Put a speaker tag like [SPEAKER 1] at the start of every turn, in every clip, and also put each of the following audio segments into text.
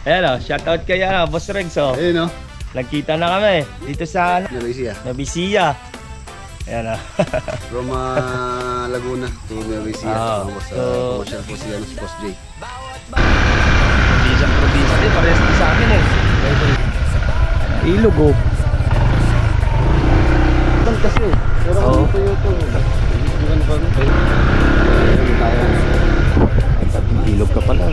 [SPEAKER 1] Ayan o, shoutout kay Boss Regs o.
[SPEAKER 2] Ayun o.
[SPEAKER 1] Nagkita na kami dito sa
[SPEAKER 2] Nueva
[SPEAKER 1] Nabisia. Ayan o.
[SPEAKER 2] From Laguna to Nueva Ecija. Commercial po siya si Boss J.
[SPEAKER 1] Probinsya din, parehas din sa akin eh. Ilog o.
[SPEAKER 2] Ito kasi. Pero
[SPEAKER 1] Oo.
[SPEAKER 2] ano po yun ito? Ano ba?
[SPEAKER 1] Ilog ka pala.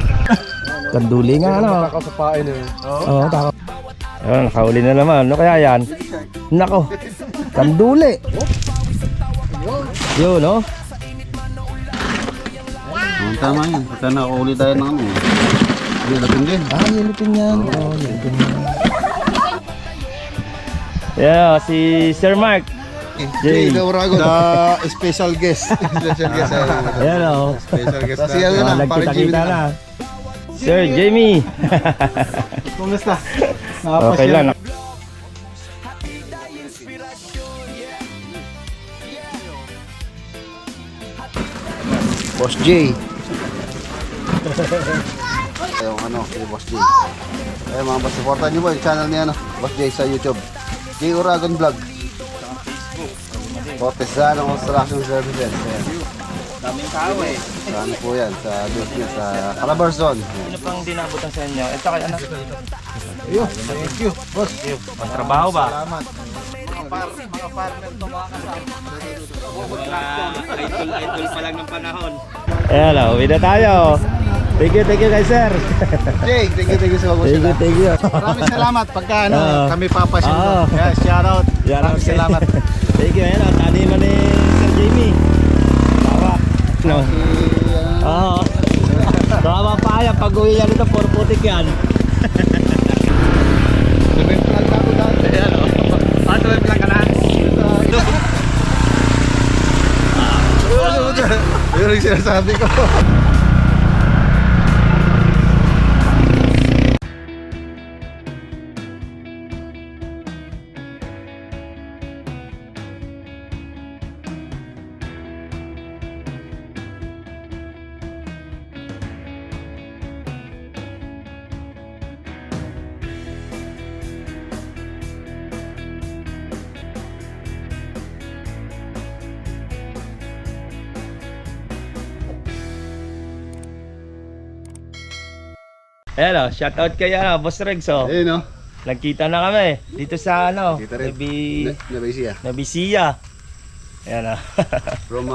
[SPEAKER 1] Kanduli nga ano.
[SPEAKER 2] Takaw sa pain eh.
[SPEAKER 1] Oo, takaw. Ayun, nakahuli na naman. Ano kaya yan? Nako. Kanduli. Yun no?
[SPEAKER 2] Tama yun. Pagka nakahuli tayo ng ano. Yelupin din.
[SPEAKER 1] Yelupin yan. Oo, yelupin yan. Yeah, si Sir Mark.
[SPEAKER 2] Jay Uragon. The special guest. Special guest.
[SPEAKER 1] Ayan o.
[SPEAKER 2] Special guest. Kasi ano na, parang Jimmy
[SPEAKER 1] Nagkita-kita
[SPEAKER 2] na.
[SPEAKER 1] na. Sir Jamie.
[SPEAKER 2] Kumusta?
[SPEAKER 1] Okay lang.
[SPEAKER 2] Boss J. Yung ano, si Boss J. Ayun mga boss, supportan nyo po yung channel niya, Boss J sa YouTube. J Uragon Vlog. Cortesano Construction Services. Ayan.
[SPEAKER 1] Daming tao eh.
[SPEAKER 2] Sa ano po yan, sa business, sa Calabarzon.
[SPEAKER 1] Ano pang dinabutan sa inyo? Ito kay anak.
[SPEAKER 2] Ayun, thank you, boss.
[SPEAKER 1] Ang trabaho ba?
[SPEAKER 2] Salamat.
[SPEAKER 1] Mga farmer to mga idol pa lang ng panahon. Ayan o, uwi na tayo. Thank you kay sir.
[SPEAKER 2] Jay, thank you sa
[SPEAKER 1] Thank you, thank you.
[SPEAKER 2] Maraming salamat pagka ano, kami papasyon
[SPEAKER 1] Oo.
[SPEAKER 2] ko. Yeah, shout out. Maraming salamat.
[SPEAKER 1] Thank you, ayan o, taniman ni Sir Jamie. Tawa. No. Oo. Tawa pa yan, pag uwi yan ito, puro putik yan. Ayan o. Tumay plan ka na.
[SPEAKER 2] Yun yung sinasabi ko.
[SPEAKER 1] Ayan o, shoutout kay Boss Regs o.
[SPEAKER 2] Ayun o.
[SPEAKER 1] Nagkita na kami dito sa
[SPEAKER 2] Kita rin. Nueva Ecija.
[SPEAKER 1] Nabisia. Ayan o.
[SPEAKER 2] From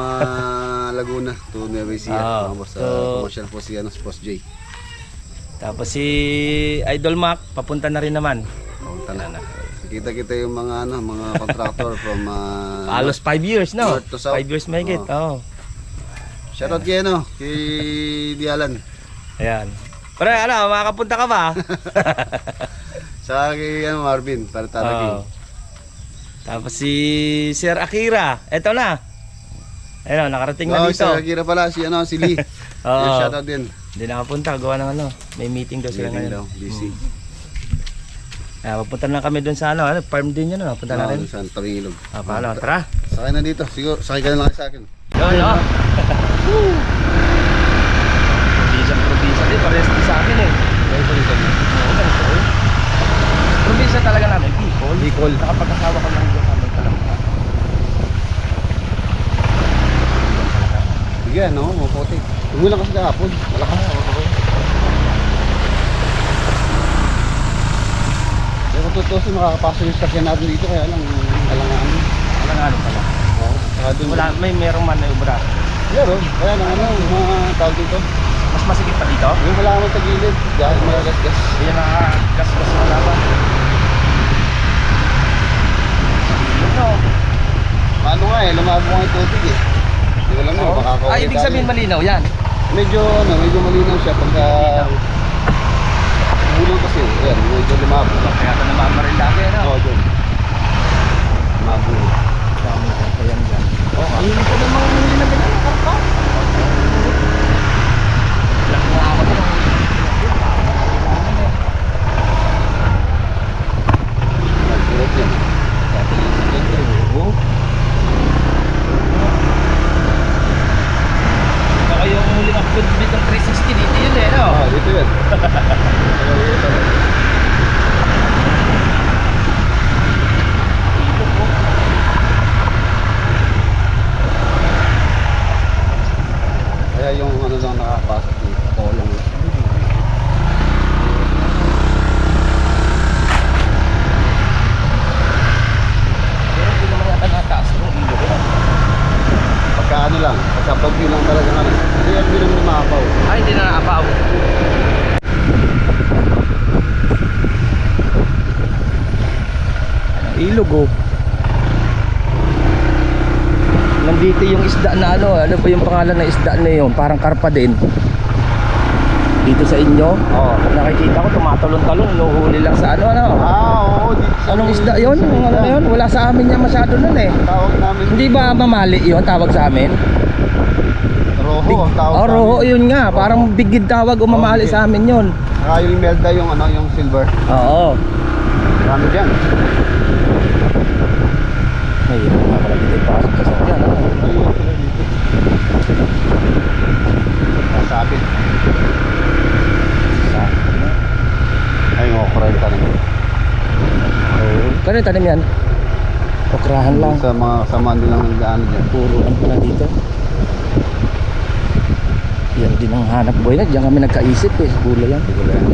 [SPEAKER 2] Laguna to Nueva Ecija.
[SPEAKER 1] Oo.
[SPEAKER 2] Boss,
[SPEAKER 1] So-
[SPEAKER 2] commercial po si Boss J.
[SPEAKER 1] Tapos si Idol Mac, papunta na rin naman.
[SPEAKER 2] Tanan. Kita yung mga ano, mga contractor from
[SPEAKER 1] Halos 5 years, no?
[SPEAKER 2] North to south.
[SPEAKER 1] 5 years may higit, oo.
[SPEAKER 2] Shoutout kay ano, kay Dialan.
[SPEAKER 1] Ayan. Pero ano, makakapunta ka ba?
[SPEAKER 2] Sa kay ano, Marvin, para
[SPEAKER 1] Oo.
[SPEAKER 2] talaga.
[SPEAKER 1] Tapos si Sir Akira, eto na. Ayun, nakarating na dito.
[SPEAKER 2] Sa Akira pala, si Lee.
[SPEAKER 1] Oo.
[SPEAKER 2] Shoutout din.
[SPEAKER 1] Hindi nakapunta, gawa ng ano. May meeting daw sila
[SPEAKER 2] Meeting
[SPEAKER 1] ngayon.
[SPEAKER 2] daw, busy.
[SPEAKER 1] Papunta na kami doon sa ano, farm din yun, punta na rin.
[SPEAKER 2] Sa Tabing Ilog.
[SPEAKER 1] Paano, tara.
[SPEAKER 2] Sakay na dito, siguro, sakay ka na lang sa akin.
[SPEAKER 1] Yun, no? Probinsya din, parehas din sa akin eh. Probinsya talaga namin, Bicol. Nakapag-asawa ko lang doon kami talaga.
[SPEAKER 2] Bigyan, no? Maputi. Tumulang kasi kahapon. Malakas. Pero kung totoo makakapasok yung sakyan natin dito, kaya lang, alangaan.
[SPEAKER 1] Alangan pala.
[SPEAKER 2] Oo. Saka dun,
[SPEAKER 1] Wala, merong manubra.
[SPEAKER 2] meron. Kaya lang, ano, yung mga tawag dito.
[SPEAKER 1] Mas masikip pa dito?
[SPEAKER 2] Yung wala naman sa gilid. Dahil malagas-gas.
[SPEAKER 1] Yan ang gas-gas na laban. Ito.
[SPEAKER 2] Paano nga eh, lumabo nga yung tubig eh. Hindi ko lang mo, makakawin.
[SPEAKER 1] Ibig sabihin malinaw yan.
[SPEAKER 2] Medyo malinaw siya pagka bulong kasi. Ayan, medyo lumabo.
[SPEAKER 1] Kaya ito namamaril lagi, ano?
[SPEAKER 2] Oo, dyan. Lumabo.
[SPEAKER 1] Dami ko pa yan dyan.
[SPEAKER 2] Ayun ko na mga huli na ganyan, karpa.
[SPEAKER 1] Lang mo ako ito.
[SPEAKER 2] Nagsulat yan.
[SPEAKER 1] Saka yung huling upload dito ng 360 dito yun eh, no?
[SPEAKER 2] Dito yun.
[SPEAKER 1] ilog oh. Nandito yung isda na ano ba yung pangalan ng isda na yun? Parang karpa din. Dito sa inyo? Oo. Nakikita ko tumatalon-talon, inuhuli lang sa ano.
[SPEAKER 2] Oo.
[SPEAKER 1] Anong isda yun? Yung ano na yun? Wala sa amin niya masyado nun eh.
[SPEAKER 2] Tawag namin.
[SPEAKER 1] Hindi ba mamali yun? Tawag sa amin?
[SPEAKER 2] Roho ang tawag
[SPEAKER 1] Oh,
[SPEAKER 2] sa
[SPEAKER 1] roho
[SPEAKER 2] amin.
[SPEAKER 1] yun nga. Parang bigid tawag o mamali sa amin yun.
[SPEAKER 2] Saka yung melda yung ano, yung silver.
[SPEAKER 1] Oo.
[SPEAKER 2] Marami dyan.
[SPEAKER 1] Ay, mga pala dito yung pasok sa sakyan.
[SPEAKER 2] Ayun sila dito. Masapit. Ay, yung okra yung tanim.
[SPEAKER 1] Oo. Kano yung tanim yan? Okrahan lang.
[SPEAKER 2] Sa mga kasama nilang nag-ano dyan.
[SPEAKER 1] Puro ang pala dito. Yan din ang hanap buhay na. Diyan kami nagkaisip eh. Siguro yan.
[SPEAKER 2] Siguro yan.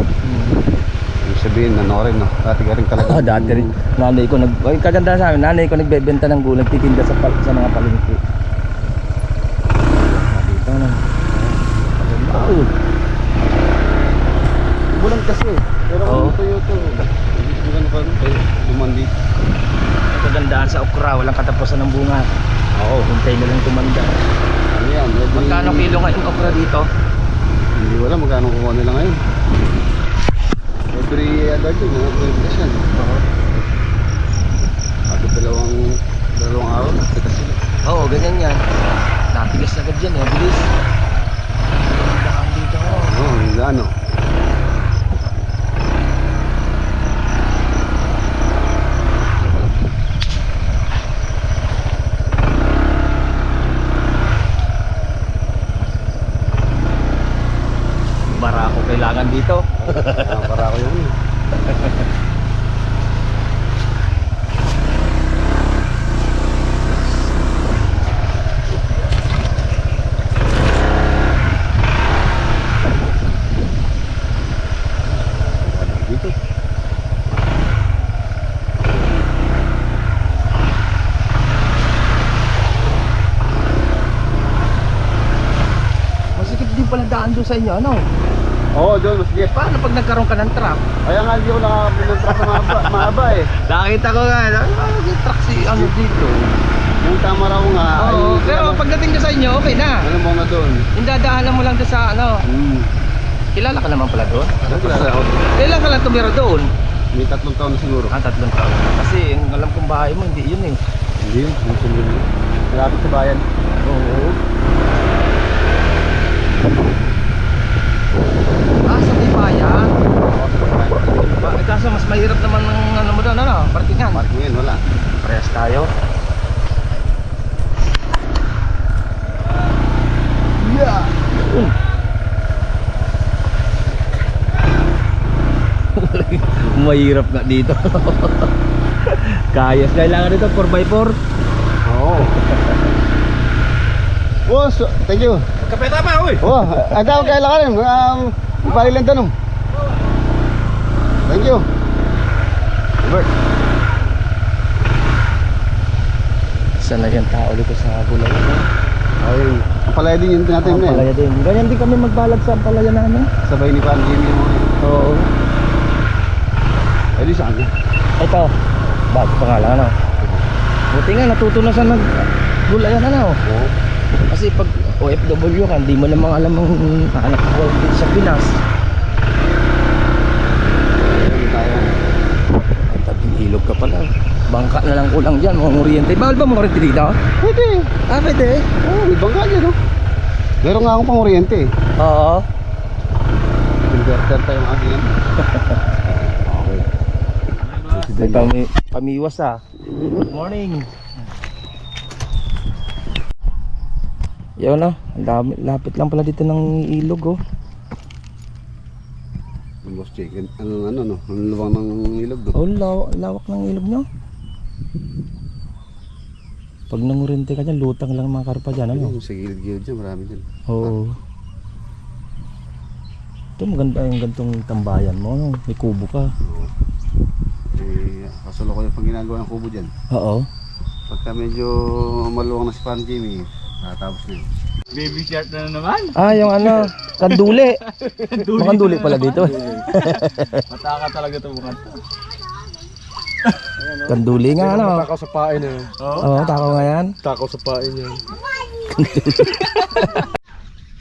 [SPEAKER 2] Ibig sabihin, ano rin, no? Dati ka rin talaga.
[SPEAKER 1] Ah, dati rin. Nanay ko ay, kaganda sa amin. Nanay ko nagbebenta ng gulay. Titinda sa mga palengke. Dito na. Oh.
[SPEAKER 2] Bulan kasi. Pero
[SPEAKER 1] Oo.
[SPEAKER 2] ito. Hindi ka naman lumandi.
[SPEAKER 1] Kagandaan sa okra. Walang katapusan ng bunga.
[SPEAKER 2] Oo.
[SPEAKER 1] Hintay na lang tumanda.
[SPEAKER 2] Ano yan?
[SPEAKER 1] Magkano kilo ngayon okra dito?
[SPEAKER 2] Hindi wala magkano kukuha nila ngayon. Every other day, nag-progress yan. Ako dalawang araw, nakita sila.
[SPEAKER 1] Oo, ganyan yan. Napigas agad dyan eh. Bilis. Daan dito.
[SPEAKER 2] Oo, hindi ano.
[SPEAKER 1] Bara ako kailangan dito.
[SPEAKER 2] Para ako yun. Dito.
[SPEAKER 1] Masikip din pala daan doon sa inyo, ano?
[SPEAKER 2] Oo, John, mas liit.
[SPEAKER 1] Paano pag nagkaroon ka ng truck?
[SPEAKER 2] Kaya nga hindi ko nakakapin ng truck na mahaba eh.
[SPEAKER 1] Nakita ko nga, yung truck si ano dito.
[SPEAKER 2] Yung tama raw nga.
[SPEAKER 1] Oo,
[SPEAKER 2] ay,
[SPEAKER 1] pero pagdating ko sa inyo, okay na.
[SPEAKER 2] ano mo nga doon?
[SPEAKER 1] Yung dadaanan mo lang doon sa ano. Kilala ka naman pala doon?
[SPEAKER 2] Ano kilala ako?
[SPEAKER 1] Kailan ka lang tumira doon?
[SPEAKER 2] May 3 taon na siguro.
[SPEAKER 1] 3 taon. Kasi yung alam kong bahay mo, hindi yun eh.
[SPEAKER 2] Hindi yun, malapit sa bayan.
[SPEAKER 1] Oo. Ah, sa Tibayan. Kaso mas mahirap naman ng ano mo doon, ano? Parkingan.
[SPEAKER 2] Parking yun, wala.
[SPEAKER 1] Parehas tayo.
[SPEAKER 2] Yeah!
[SPEAKER 1] Mahirap nga dito. Kailangan dito 4x4.
[SPEAKER 2] Oo. Boss, thank you.
[SPEAKER 1] Kapeta pa, uy.
[SPEAKER 2] Oh, agaw kailangan palilan tanong. Thank you. Bert.
[SPEAKER 1] Sana yung tao dito sa Bulay.
[SPEAKER 2] Ay, palaya din yung tinatim na
[SPEAKER 1] Palaya din. Ganyan din kami magbalag sa palaya namin.
[SPEAKER 2] Sabay ni Pan Jimmy mo.
[SPEAKER 1] Oo.
[SPEAKER 2] Ay, di saan niya?
[SPEAKER 1] Ito. Bago pa nga lang, ano? Buti nga, natuto na sa nagbulayan, ano?
[SPEAKER 2] Oo.
[SPEAKER 1] Kasi pag OFW ka, hindi mo namang alam ang anak ko dito sa Pinas.
[SPEAKER 2] Ayun tayo.
[SPEAKER 1] Ay, tabing ilog ka pala. Bangka na lang kulang dyan, mga kuryente. Bawal ba mga kuryente dito?
[SPEAKER 2] Pwede.
[SPEAKER 1] Ah, pwede.
[SPEAKER 2] Oo, may bangka dyan, no? Meron nga akong pang-oriente eh.
[SPEAKER 1] Oo.
[SPEAKER 2] Inverter tayo ang aking yan.
[SPEAKER 1] May pamiwas ah. Good morning. Yun no, lapit lang pala dito ng ilog oh.
[SPEAKER 2] Boss Jake, ano no? Ang luwang ng ilog do.
[SPEAKER 1] Oh, lawak ng ilog nyo. Pag nangurente ka dyan, lutang lang mga karpa dyan, ano?
[SPEAKER 2] Sa gilid-gilid dyan, marami dyan.
[SPEAKER 1] Oo. Ito maganda yung gantong tambayan mo, no? May kubo ka.
[SPEAKER 2] Oo. Eh, kasulo ko yung pag ginagawa ng kubo dyan.
[SPEAKER 1] Oo.
[SPEAKER 2] Pagka medyo maluwang na si Pan Jimmy, tapos na yun.
[SPEAKER 3] Baby shark na naman.
[SPEAKER 1] Ah, yung ano, kanduli. Makanduli pala dito.
[SPEAKER 3] Mataka talaga ito bukan.
[SPEAKER 1] Kanduli nga, ano?
[SPEAKER 3] Takaw sa pain yun.
[SPEAKER 1] Oo, takaw nga yan.
[SPEAKER 3] Takaw sa pain yun.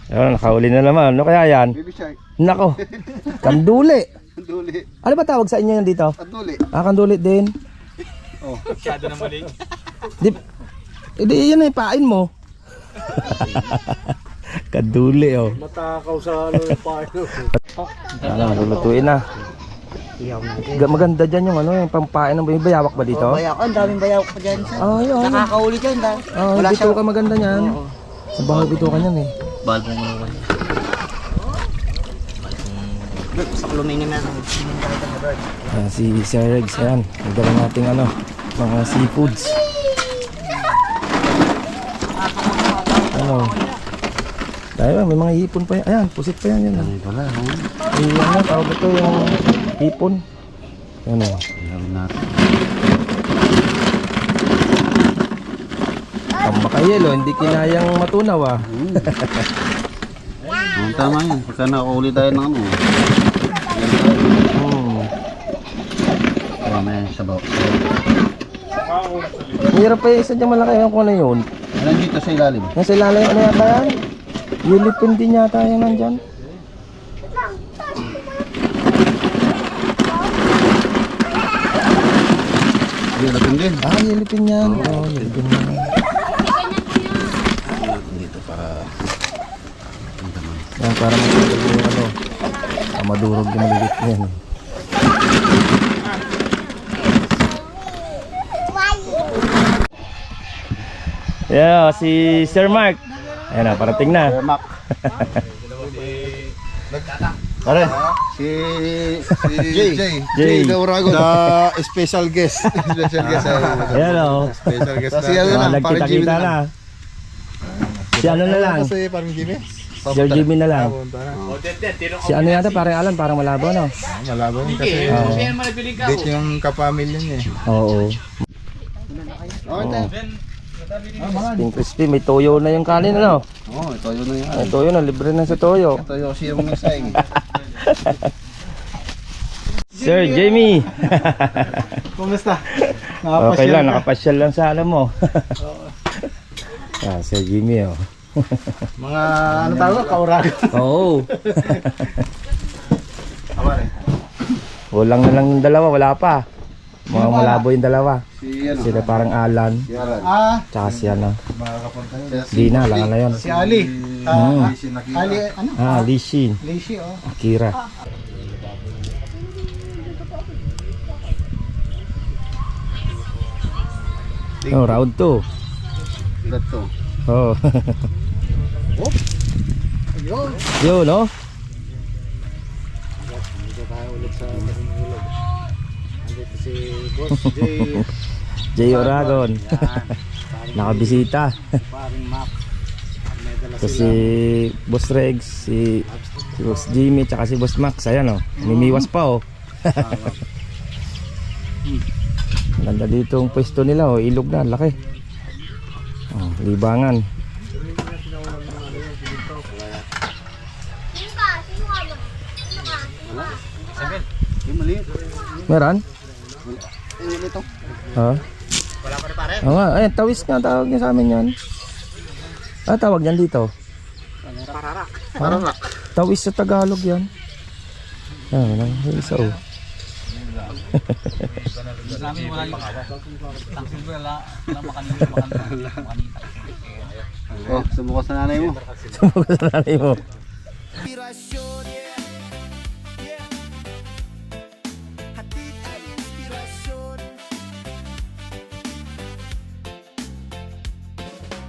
[SPEAKER 1] Ayun, nakahuli na naman. Ano kaya yan?
[SPEAKER 2] Baby shark.
[SPEAKER 1] Nako, kanduli.
[SPEAKER 2] Kanduli.
[SPEAKER 1] Ano ba tawag sa inyo yan dito?
[SPEAKER 2] Kanduli.
[SPEAKER 1] Ah, kanduli din.
[SPEAKER 2] Oh.
[SPEAKER 3] Masyado na mali.
[SPEAKER 1] Di, yan ay pain mo. Kanduli, oh.
[SPEAKER 3] Matakaw sa ano yung pain.
[SPEAKER 1] Ano, lulutuin na. Maganda dyan yung ano, yung pampain ng bayawak ba dito?
[SPEAKER 4] Bayawak, ang daming bayawak pa dyan. Sir.
[SPEAKER 1] Oh, yun.
[SPEAKER 4] Nakakahuli dyan.
[SPEAKER 1] Oh,
[SPEAKER 4] Wala
[SPEAKER 1] bito ka maganda niyan. Sa bahay bito ka niyan eh.
[SPEAKER 4] Bahal pong unawan. Sa Klumini na.
[SPEAKER 1] Si Sir Regs, ayan. Nagdala natin ano, mga seafoods. Ano? Dahil may mga hipon pa yan. Ayan, pusit pa yan. Yan.
[SPEAKER 2] Wala, no?
[SPEAKER 1] Ano, tawag ito yung hipon. Ano?
[SPEAKER 2] Alam natin.
[SPEAKER 1] Pambakayelo, hindi kinayang matunaw ah.
[SPEAKER 2] Tama yan. Pagka nakahuli tayo ng ano. Kaya may sabaw.
[SPEAKER 1] Mahirap pa yung isa dyan malaki yung kung ano yun.
[SPEAKER 2] Ano dito sa ilalim?
[SPEAKER 1] Nasa ilalim ano yata yan? Yulipin din yata yung nandyan.
[SPEAKER 2] Ilapin din.
[SPEAKER 1] Ah, yulipin yan. Oo, yulipin yan.
[SPEAKER 2] Dito para...
[SPEAKER 1] Yan, para matulog yung ano. Madurog yung malilit yan. Yeah, si Sir Mark. Ayan na, parating na.
[SPEAKER 2] Mak. Pare, si
[SPEAKER 1] Jay.
[SPEAKER 2] The Uragon. The special guest. Special guest.
[SPEAKER 1] Ayan o.
[SPEAKER 2] Special guest. Si ano lang, parang Jimmy
[SPEAKER 1] Nagkita-kita na. Si ano na lang.
[SPEAKER 2] Kasi parang Jimmy.
[SPEAKER 1] Sir Jimmy na lang. Si ano yata, parang Alan, parang malabo no?
[SPEAKER 3] Malabo kasi date yung kapamilya niya eh.
[SPEAKER 1] Oo. Crispy crispy, may toyo na yung kanin ano?
[SPEAKER 2] Oo, ito yun na yan.
[SPEAKER 1] May toyo na, libre na sa toyo.
[SPEAKER 2] Ito yung sirong ng saing.
[SPEAKER 1] Sir Jamie.
[SPEAKER 3] Kumusta?
[SPEAKER 1] Okay lang, nakapasyal lang sa alam mo. Ah, Sir Jimmy oh.
[SPEAKER 3] Mga ano tawag? Kaurago.
[SPEAKER 1] Oo. Walang na lang yung dalawa, wala pa. Mga malabo yung dalawa.
[SPEAKER 2] Si ano?
[SPEAKER 1] Sila parang Alan,
[SPEAKER 2] Si Alan.
[SPEAKER 1] tsaka si ano.
[SPEAKER 2] Si
[SPEAKER 1] Di na, lang na yun.
[SPEAKER 3] Si Ali. Ali, ano?
[SPEAKER 1] Ah, Lishi,
[SPEAKER 3] Lishi, oh.
[SPEAKER 1] Akira. Oh, round 2.
[SPEAKER 2] Ito.
[SPEAKER 1] Oh. Yo, no?
[SPEAKER 3] Dito tayo ulit sa Ilog. Andito si Boss Jay.
[SPEAKER 1] Jay Uragon. Nakabisita.
[SPEAKER 3] Paring Mac. May dala
[SPEAKER 1] Ito si Boss Regs, si Boss Jimmy, tsaka si Boss Max. Ayan oh, mimiwas pa oh. Ganda dito ang pwesto nila oh, ilog na, laki. Oh, libangan. Meron?
[SPEAKER 2] Ito.
[SPEAKER 1] Ha? Wala pa rin pare? Oo nga, ay, tawis nga tawag niya sa amin yan. Ah, tawag yan dito. Pararak. Pararak. Tawis sa Tagalog yan. Ah, walang isa oh.
[SPEAKER 4] Sa amin wala yung tangsil ko wala makanita.
[SPEAKER 2] Oh, sumukas na nanay mo.
[SPEAKER 1] Sumuko sa nanay mo.
[SPEAKER 5] Inspirasyon, yeah. Yeah. Hatid ay inspirasyon.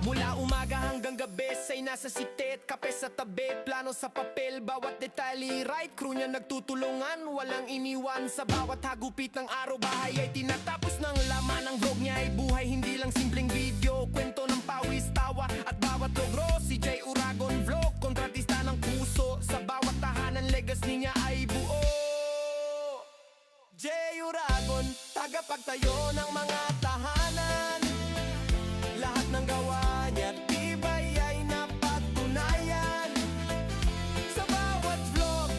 [SPEAKER 5] Mula umaga hanggang gabi, say nasa sitet, kape sa tabi, plano sa papel, bawat detalye right, crew niya nagtutulungan, walang iniwan sa bawat hagupit ng araw, bahay ay tinatapos ng laman ng vlog niya ay buhay, hindi lang simpleng video, kwento ng pawis, tawa at bawat logro, si Jay Uragon vlog, kontratista ng puso, sa bawat tahanan legacy niya ay buo. Jay Uragon, tagapagtayo ng mga tahanan, lahat ng gawa niya tibay ay napatunayan. Sa bawat vlog,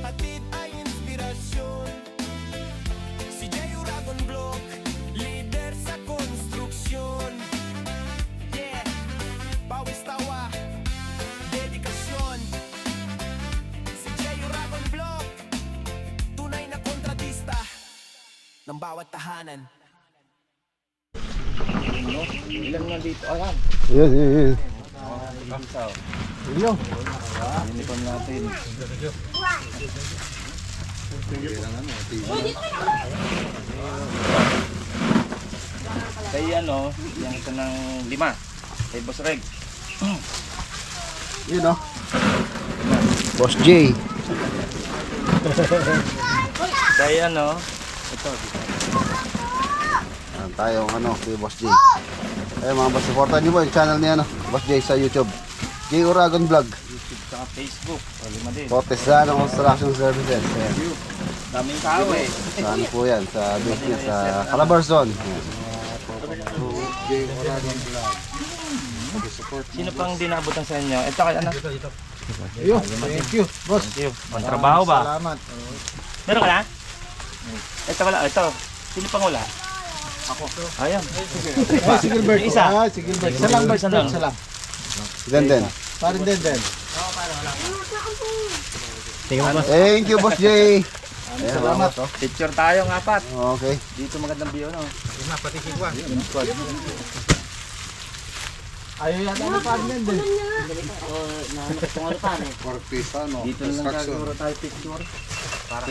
[SPEAKER 5] hatid ay inspirasyon. Si Jay Uragon Vlog. ng bawat tahanan.
[SPEAKER 1] Ilan nga dito? Ayan.
[SPEAKER 2] Yun.
[SPEAKER 1] Ilyo. Uniform natin. Kaya ano, yung ito ng 5. Kay Boss Reg.
[SPEAKER 2] Yun, no? Boss J.
[SPEAKER 1] Kaya ano, ito.
[SPEAKER 2] Ayan tayong kay Boss J. Eh mga boss, supportan niyo po yung channel niya Boss J sa YouTube. J Uragon Vlog.
[SPEAKER 1] YouTube sa Facebook. O 5 din.
[SPEAKER 2] Fortesano Construction Services. Ayan.
[SPEAKER 1] Daming tao eh.
[SPEAKER 2] Saan po yan? Sa base niya sa Calabarzon. Ayan.
[SPEAKER 1] Sino pang dinabutan sa inyo? Ito kaya ano?
[SPEAKER 3] Ayun, thank you, boss.
[SPEAKER 1] Thank you. Ang trabaho ba?
[SPEAKER 3] Salamat.
[SPEAKER 1] Meron ka na? Ito wala. Ito. Sino pang wala? Ako. Ayan.
[SPEAKER 3] Sigilbert.
[SPEAKER 1] Isa.
[SPEAKER 3] Sigilbert. Isa lang, boss.
[SPEAKER 1] Isa lang.
[SPEAKER 3] Isa lang.
[SPEAKER 2] Den.
[SPEAKER 3] Parin din.
[SPEAKER 2] Thank you, Boss J. Ayan, salamat.
[SPEAKER 1] Picture tayong 4.
[SPEAKER 2] Okay.
[SPEAKER 1] Dito magandang view no.
[SPEAKER 3] Ayaw yan, ano parin din.
[SPEAKER 2] Fortesano
[SPEAKER 1] Dito na lang siguro tayo picture. Para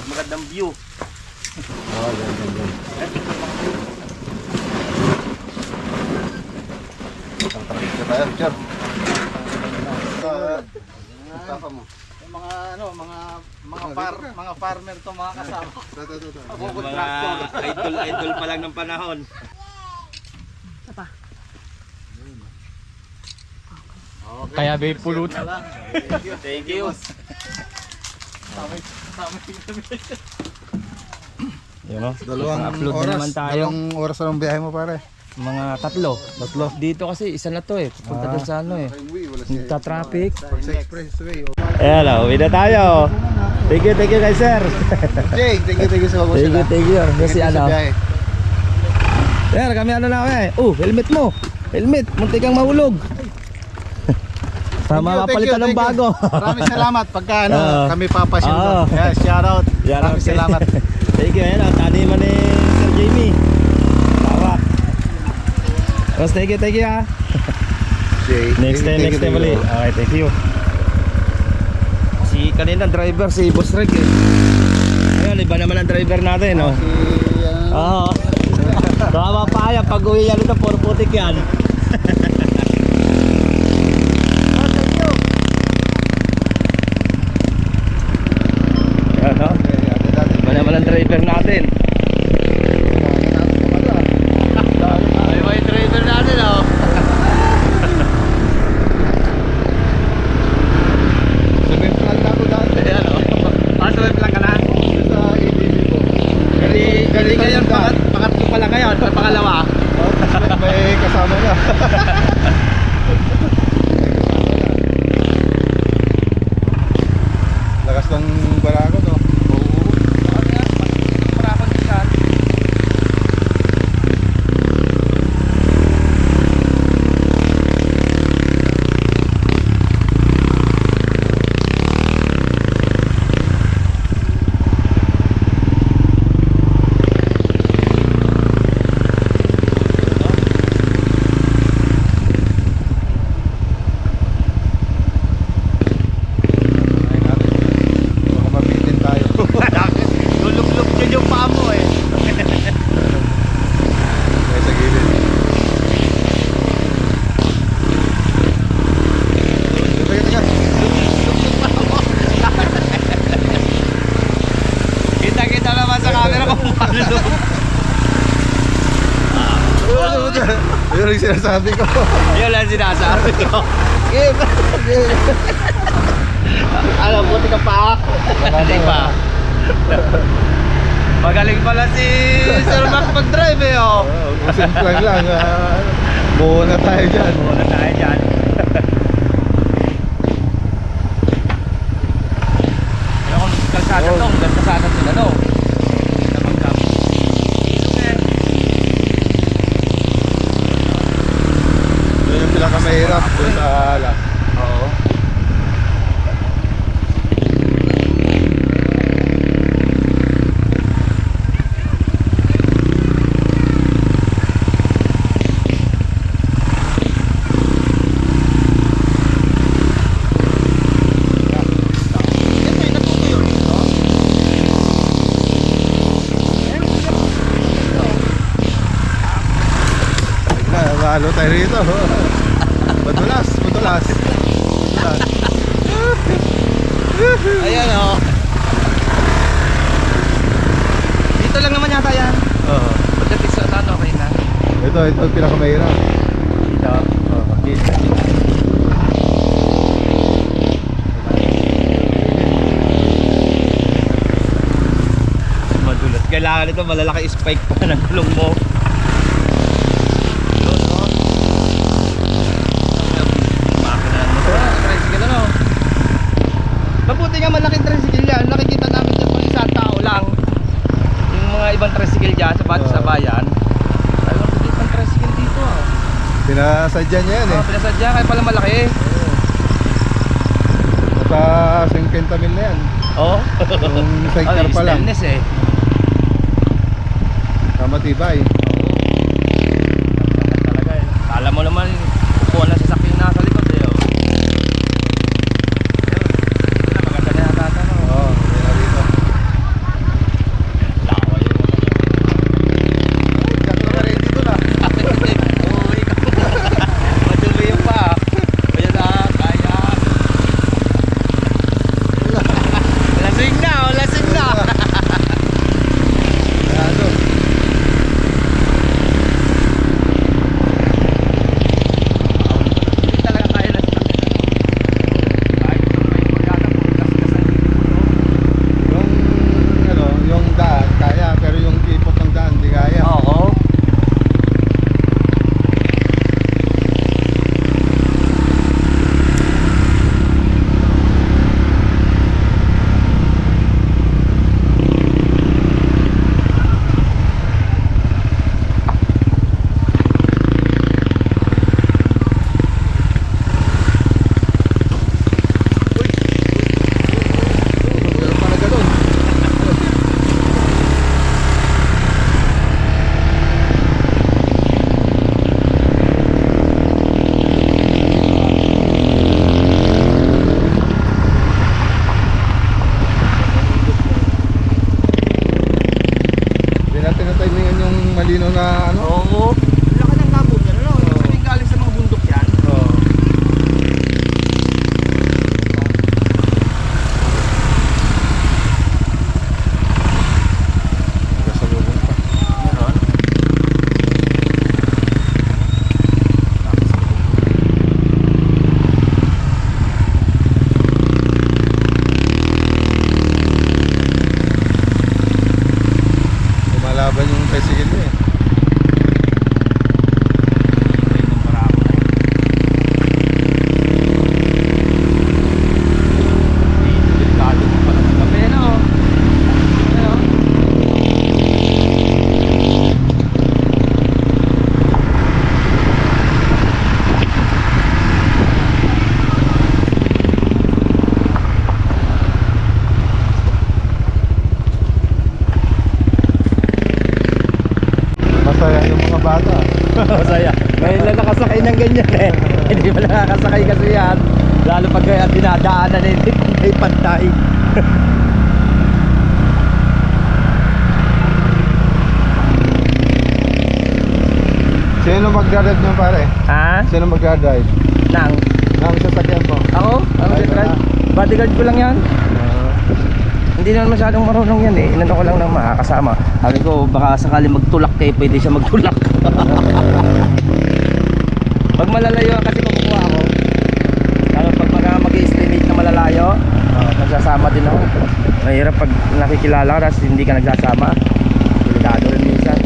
[SPEAKER 1] magandang view.
[SPEAKER 2] Oh, yan. Picture tayo, picture. Tapa mo.
[SPEAKER 3] Mga farmer to mga kasama.
[SPEAKER 1] Mga idol pa lang ng panahon. Kaya may pulutan. Thank you. Yun o. Upload na naman tayo.
[SPEAKER 3] Dalawang oras na ng biyahe mo pare.
[SPEAKER 1] Mga 3. Dito kasi isa na to eh. Pupunta doon sa ano eh. Nagta-traffic.
[SPEAKER 3] Sa expressway.
[SPEAKER 1] Ayan o, uwi na tayo. Thank you kay sir.
[SPEAKER 2] Jay, thank you sa mga sila.
[SPEAKER 1] Thank you. Kasi
[SPEAKER 2] Sa
[SPEAKER 1] ano.
[SPEAKER 2] biyahe.
[SPEAKER 1] Sir, kami ano na eh. Helmet mo. Helmet, munti kang mahulog. Tama mapalitan ng bago.
[SPEAKER 3] Maraming salamat pagka kami papasyal
[SPEAKER 1] Oo.
[SPEAKER 3] doon. Yeah, shout out. Maraming salamat.
[SPEAKER 1] Thank you. Ayan o, taniman ni Sir Jamie. Tawa. Mas thank you ha.
[SPEAKER 2] Jay.
[SPEAKER 1] Next time ulit. Okay, thank you. Si kanina driver si Boss Reg eh. Ayun, iba naman ang driver natin, no? Oo. Tama pa yan, pag uwi yan ito, puro putik yan. Ayun, no? Iba naman ang driver natin. Iba yung driver natin, oh. Galing ngayon, pangatlo pa lang ngayon, pangalawa.
[SPEAKER 3] May kasama na. Lakas ng barako no.
[SPEAKER 1] Luluk-luk dyan yung paa mo eh.
[SPEAKER 3] Sa gilid.
[SPEAKER 1] Kita naman sa camera kung paano.
[SPEAKER 3] Yun ang sinasabi ko.
[SPEAKER 1] Yun lang sinasabi ko. Alam, buti ka pa. Hindi pa. Magaling pala si Sir Max mag-drive eh oh.
[SPEAKER 3] Simple lang. Buo na tayo dyan.
[SPEAKER 1] Muna tayo dyan. Pero kung kalsada to, ang ganda sana sila no. Naman kami.
[SPEAKER 3] Yun yung pinakamahirap dun sa alas.
[SPEAKER 1] Oo.
[SPEAKER 2] Talo tayo rito. Madulas.
[SPEAKER 1] Ayan o. Dito lang naman yata yan.
[SPEAKER 2] Oo.
[SPEAKER 1] Pagdating sa ano, okay na.
[SPEAKER 2] Ito ang pinakamahirap.
[SPEAKER 1] Dito. Dito. Madulas. Kailangan ito malalaki spike pa ng gulong mo. Yun, no? Makina ng motor. Tricycle ano? Mabuti nga malaking tricycle yan. Nakikita namin dyan kung isang tao lang. Yung mga ibang tricycle dyan sa bayan. Ay, mabuti pang tricycle dito ah.
[SPEAKER 2] Pinasadya niya yan eh.
[SPEAKER 1] Pinasadya kaya pala malaki.
[SPEAKER 2] Nasa 50 mil na yan.
[SPEAKER 1] Oo.
[SPEAKER 2] Yung sidecar pa lang.
[SPEAKER 1] Stainless eh.
[SPEAKER 2] Matibay.
[SPEAKER 1] Talaga eh. Kala mo naman upuan na sasakyan na sa likod eh. Oh. Pero maganda na yata ito. No?
[SPEAKER 2] Oo, may na rito.
[SPEAKER 1] Lawa yun.
[SPEAKER 2] Kato na rin dito na.
[SPEAKER 1] Uuwi ka. Madumi yung pa. Kaya na, kaya. Lasing na, lasing na.
[SPEAKER 2] Ano?
[SPEAKER 1] Hindi talaga kaya na sila. Kahit may magkata po, kasi
[SPEAKER 2] Yung daan kaya, pero yung ipot ng daan hindi kaya.
[SPEAKER 1] oo.
[SPEAKER 2] Meron pa na ganun. Hindi natin na-timingan yung malinaw na ano.
[SPEAKER 1] Oo. Laki ng kabog yan, ano? Sabihin galing sa mga bundok yan.
[SPEAKER 2] Oo. Kasalubong pa.
[SPEAKER 1] Meron.
[SPEAKER 2] Lumalaban yung tricycle mo eh.
[SPEAKER 1] Ayun, marami na yun. Delikado mo pala ng kape, no? Ano?
[SPEAKER 2] Masaya yung mga bata.
[SPEAKER 1] Masaya. Ngayon lang nakasakay ng ganyan eh. Hindi pa nakakasakay kasi yan. Lalo pag kaya dinadaanan na hindi pantay-pantay.
[SPEAKER 2] Sino magdadrive niyo pare?
[SPEAKER 1] Ha?
[SPEAKER 2] Sino magdadrive?
[SPEAKER 1] Nang?
[SPEAKER 2] Nang sasakyan mo?
[SPEAKER 1] Ako? Ano
[SPEAKER 2] Ay,
[SPEAKER 1] si Brad? Bodyguard ko lang yan. Hindi naman masyadong marunong yan eh. Inano ko lang ng makakasama. Sabi ko baka sakali magtulak kayo, pwede siya magtulak. Pag malalayo kasi kukuha ako. Lalo pag mga mag-i-estimate na malalayo, nagsasama din ako. Mahirap pag nakikilala ka tapos hindi ka nagsasama. Delikado rin minsan.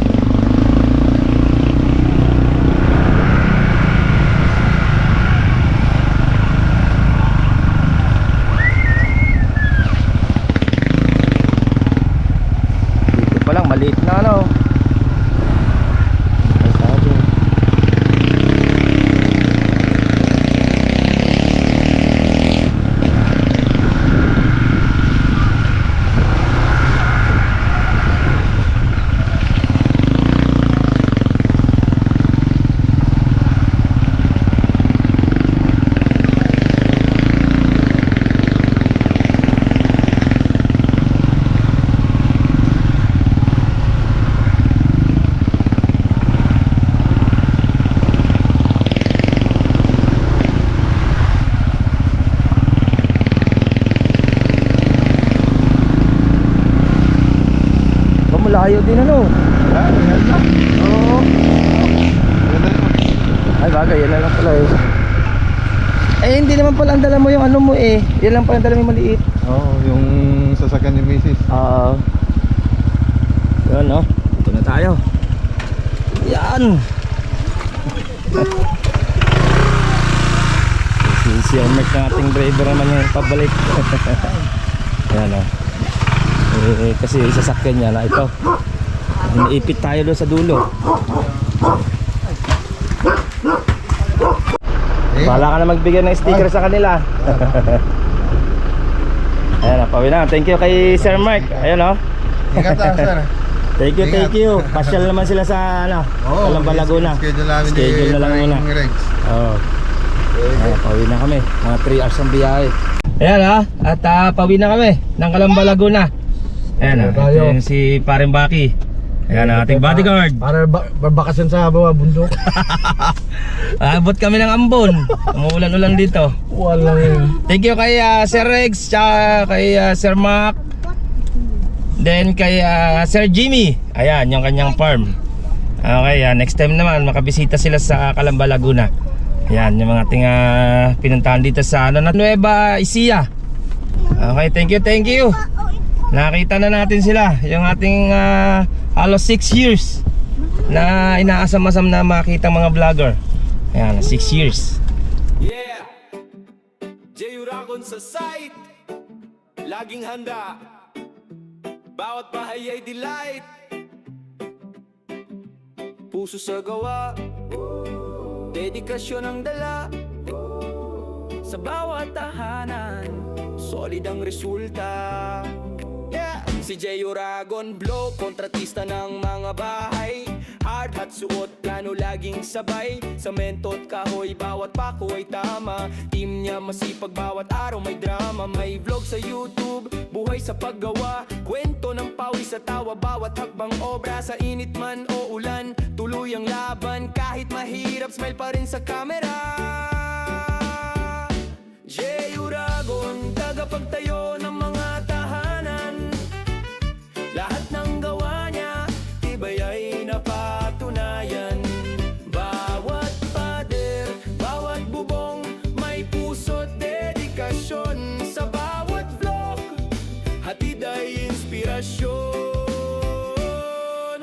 [SPEAKER 1] Dito pa lang maliit na ano. Masyado. layo din ano. Oo. Ay bagay, yan na lang pala eh. Eh hindi naman pala ang dala mo yung ano mo eh. Yan lang pala ang dala mo yung maliit.
[SPEAKER 3] Oo, yung sasakyan ni Mrs.
[SPEAKER 1] Oo. Yan no. Ito na tayo. Yan. Si Mark na ating driver naman yung pabalik. Yan o. Kasi sasakyan niya na ito. Iniipit tayo doon sa dulo. Bahala ka na magbigay ng sticker sa kanila. Ayan, napawin na. Thank you kay Sir Mark. Ayan o.
[SPEAKER 2] Ingat lang, sir.
[SPEAKER 1] Thank you. Pasyal naman sila sa ano, Calamba Laguna. Schedule na lang muna. Oo. Ayan, pauwi na kami. Mga 3 hours ang biyahe. Ayan ha. At pauwi na kami ng Calamba Laguna. Ayan ha. Ito yung si Pareng Baki. Ayan ang ating bodyguard.
[SPEAKER 3] Para barbakasyon sa bundok.
[SPEAKER 1] Abot kami ng Ambon. Umuulan-ulan dito.
[SPEAKER 3] Walang yun.
[SPEAKER 1] Thank you kay Sir Rex, tsaka kay Sir Mac. Then kay Sir Jimmy. Ayan, yung kanyang farm. Okay, next time naman makabisita sila sa Calamba Laguna. Ayan, yung mga ating pinuntahan dito sa Nueva Ecija. Okay, thank you. Nakita na natin sila. Yung ating halos 6 years na inaasam-asam na makita mga vlogger. Ayan, 6 years.
[SPEAKER 5] Yeah! J. Uragon sa site, laging handa. Bawat bahay ay delight. Puso sa gawa, dedikasyon ang dala. Sa bawat tahanan, solid ang resulta. Yeah! Si J. Uragon Blow, kontratista ng mga bahay. Hard hat suot, plano laging sabay. Semento't kahoy, bawat pako ay tama. Team niya masipag, bawat araw may drama. May vlog sa YouTube, buhay sa paggawa. Kwento ng pawis sa tawa, bawat hakbang obra. Sa init man o ulan, tuloy ang laban. Kahit mahirap, smile pa rin sa camera. J. Uragon, tagapagtayo ng mga tahanan. Lahat ng gawa niya, tibay ay napatunayan. Bawat pader, bawat bubong, may puso't dedikasyon. Sa bawat vlog, hatid ay inspirasyon.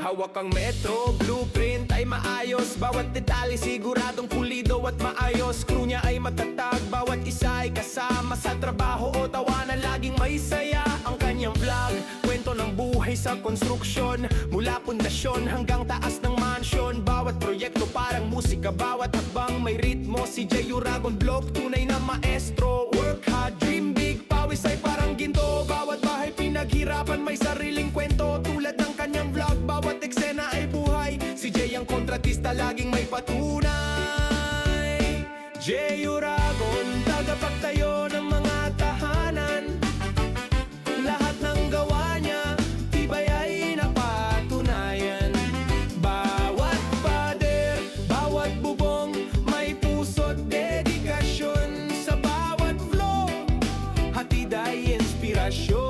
[SPEAKER 5] Hawak ang metro, blueprint ay maayos. Bawat detalye siguradong pulido at maayos. Crew niya ay matatag, bawat isa ay kasama. Sa trabaho o tawanan, laging may saya. Ang kanyang vlog, kwento ng buhay sa konstruksyon. Mula pundasyon hanggang taas ng mansyon. Bawat proyekto parang musika, bawat hakbang may ritmo. Si J. Uragon Vlog, tunay na maestro. Work hard, dream big, pawis ay parang ginto. Bawat bahay pinaghirapan, may sariling kwento. Tulad ng kanyang vlog, bawat eksena ay buhay. Si J ang kontratista, laging may patunay. J. Uragon, tagapagtayo ng mga tahanan. Lahat ng gawa niya, tibay ay napatunayan. Bawat pader, bawat bubong, may puso't dedikasyon. Sa bawat vlog, hatid ay inspirasyon.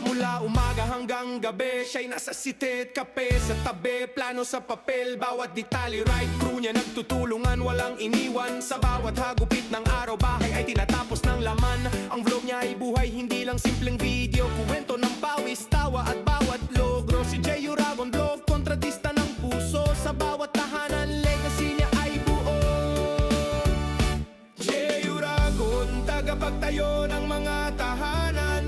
[SPEAKER 5] Mula umaga hanggang gabi, siya'y nasa sitet, kape sa tabi, plano sa papel, bawat detalye right. Crew niya nagtutulungan, walang iniwan. Sa bawat hagupit ng araw, bahay ay tinatapos ng laman. Ang vlog niya ay buhay, hindi lang simpleng video. Kuwento ng pawis, tawa at bawat logro. Si J. Uragon Vlog, kontratista ng puso. Sa bawat tahanan, legacy niya ay buo. J. Uragon, tagapagtayo ng mga tahanan.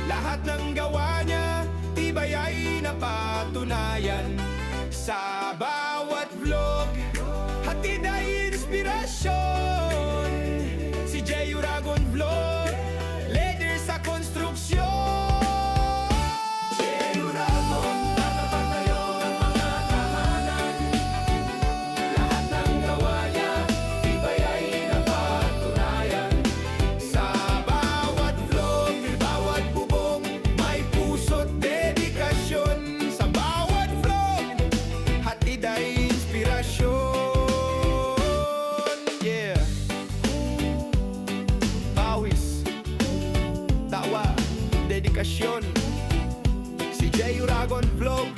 [SPEAKER 5] Lahat ng gawa niya, tibay ay napatunayan. Sa bawat vlog, hatid ay inspirasyon. Si J. Uragon Vlog, leader sa konstruksyon. J. Uragon, tagapagtayo ng mga tahanan. Lahat ng gawa niya, tibay ay napatunayan. Sa bawat vlog, bawat bubong, may puso't dedikasyon. Sa bawat vlog, hatid ay inspirasyon. Yeah. Pawis, tawa, dedikasyon. Jay Uragon Vlog,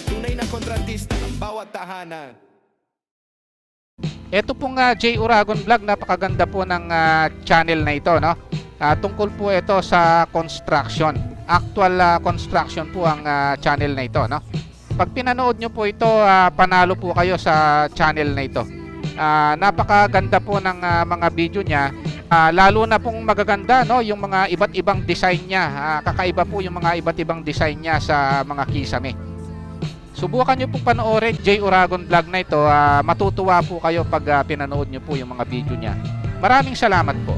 [SPEAKER 5] tunay na kontratista ng bawat tahanan.
[SPEAKER 6] Ito pong J. Uragon Vlog, napakaganda po ng channel na ito, no? Tungkol po ito sa construction. Actual construction po ang channel na ito, no? Pag pinanood nyo po ito, panalo po kayo sa channel na ito. Napakaganda po ng mga video niya. Lalo na pong magaganda, no, yung mga iba't ibang design niya. Kakaiba po yung mga iba't ibang design niya sa mga kisame. Subukan nyo pong panoorin J. Uragon Vlog na ito. Matutuwa po kayo pag pinanood nyo po yung mga video niya. Maraming salamat po.